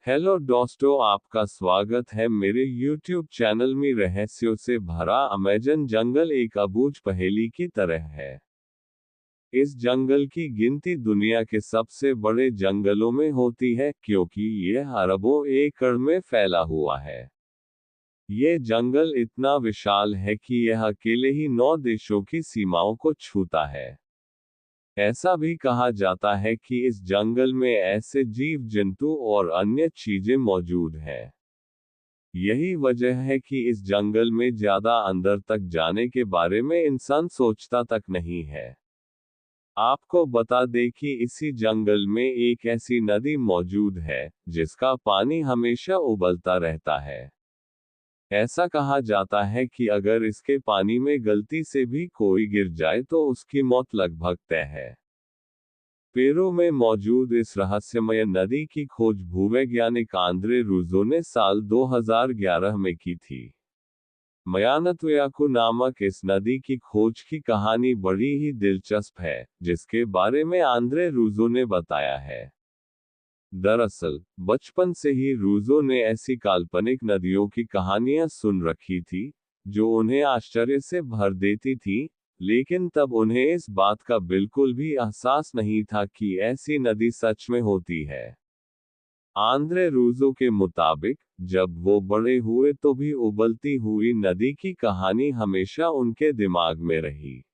Hello दोस्तों, आपका स्वागत है मेरे YouTube चैनल में। रहस्यों से भरा अमेज़न जंगल एक अबूझ पहेली की तरह है। इस जंगल की गिनती दुनिया के सबसे बड़े जंगलों में होती है, क्योंकि यह अरबों एकड़ में फैला हुआ है। ये जंगल इतना विशाल है कि यह अकेले ही 9 देशों की सीमाओं को छूता है। ऐसा भी कहा जाता है कि इस जंगल में ऐसे जीव जंतु और अन्य चीजें मौजूद हैं। यही वजह है कि इस जंगल में ज्यादा अंदर तक जाने के बारे में इंसान सोचता तक नहीं है। आपको बता दें कि इसी जंगल में एक ऐसी नदी मौजूद है जिसका पानी हमेशा उबलता रहता है। ऐसा कहा जाता है कि अगर इसके पानी में गलती से भी कोई गिर जाए तो उसकी मौत लगभग तय है। पेरू में मौजूद इस रहस्यमय नदी की खोज भूवैज्ञानिक आंद्रे रूजो ने साल 2011 में की थी। मयानतुयाकु नामक इस नदी की खोज की कहानी बड़ी ही दिलचस्प है, जिसके बारे में आंद्रे रूजो ने बताया है। दरअसल, बचपन से ही रूजो ने ऐसी काल्पनिक नदियों की कहानियां सुन रखी थी, जो उन्हें आश्चर्य से भर देती थी, लेकिन तब उन्हें इस बात का बिल्कुल भी एहसास नहीं था कि ऐसी नदी सच में होती है। आंद्रे रूजो के मुताबिक, जब वो बड़े हुए तो भी उबलती हुई नदी की कहानी हमेशा उनके दिमाग में रही।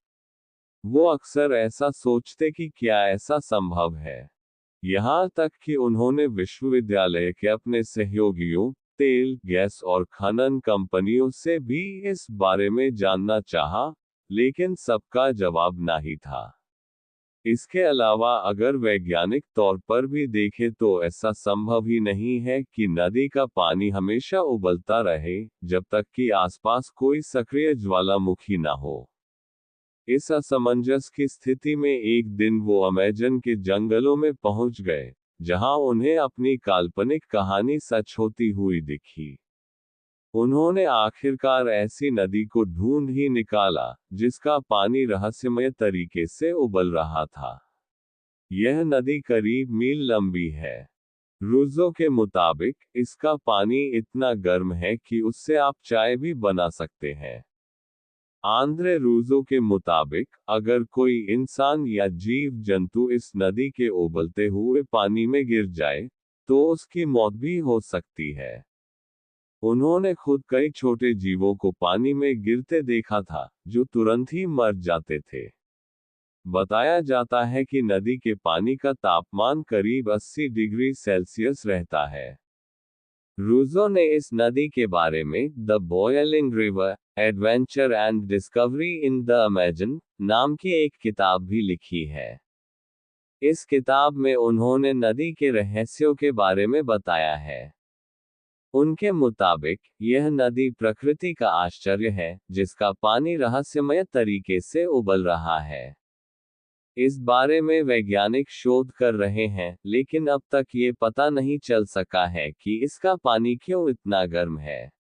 वो अक्सर ऐसा सोचते कि क्या ऐसा संभव है। यहाँ तक कि उन्होंने विश्वविद्यालय के अपने सहयोगियों, तेल, गैस और खनन कंपनियों से भी इस बारे में जानना चाहा, लेकिन सबका जवाब नहीं था। इसके अलावा अगर वैज्ञानिक तौर पर भी देखें तो ऐसा संभव ही नहीं है कि नदी का पानी हमेशा उबलता रहे, जब तक कि आसपास कोई सक्रिय ज्वालामुखी न हो। इस असमंजस की स्थिति में एक दिन वो अमेज़न के जंगलों में पहुंच गए, जहां उन्हें अपनी काल्पनिक कहानी सच होती हुई दिखी। उन्होंने आखिरकार ऐसी नदी को ढूंढ ही निकाला, जिसका पानी रहस्यमय तरीके से उबल रहा था। यह नदी करीब मील लंबी है। रूजो के मुताबिक, इसका पानी इतना गर्म है कि उससे आप चाय भी बना सकते हैं। आंद्रे रूजो के मुताबिक, अगर कोई इंसान या जीव जंतु इस नदी के उबलते हुए पानी में गिर जाए, तो उसकी मौत भी हो सकती है। उन्होंने खुद कई छोटे जीवों को पानी में गिरते देखा था, जो तुरंत ही मर जाते थे। बताया जाता है कि नदी के पानी का तापमान करीब 80 डिग्री सेल्सियस रहता है। रूजो ने इस नदी के बारे में the boiling river, adventure and discovery in the Amazon नाम की एक किताब भी लिखी है। इस किताब में उन्होंने नदी के रहस्यों के बारे में बताया है। उनके मुताबिक, यह नदी प्रकृति का आश्चर्य है, जिसका पानी रहस्यमय तरीके से उबल रहा है। इस बारे में वैज्ञानिक शोध कर रहे हैं, लेकिन अब तक ये पता नहीं चल सका है कि इसका पानी क्यों इतना गर्म है।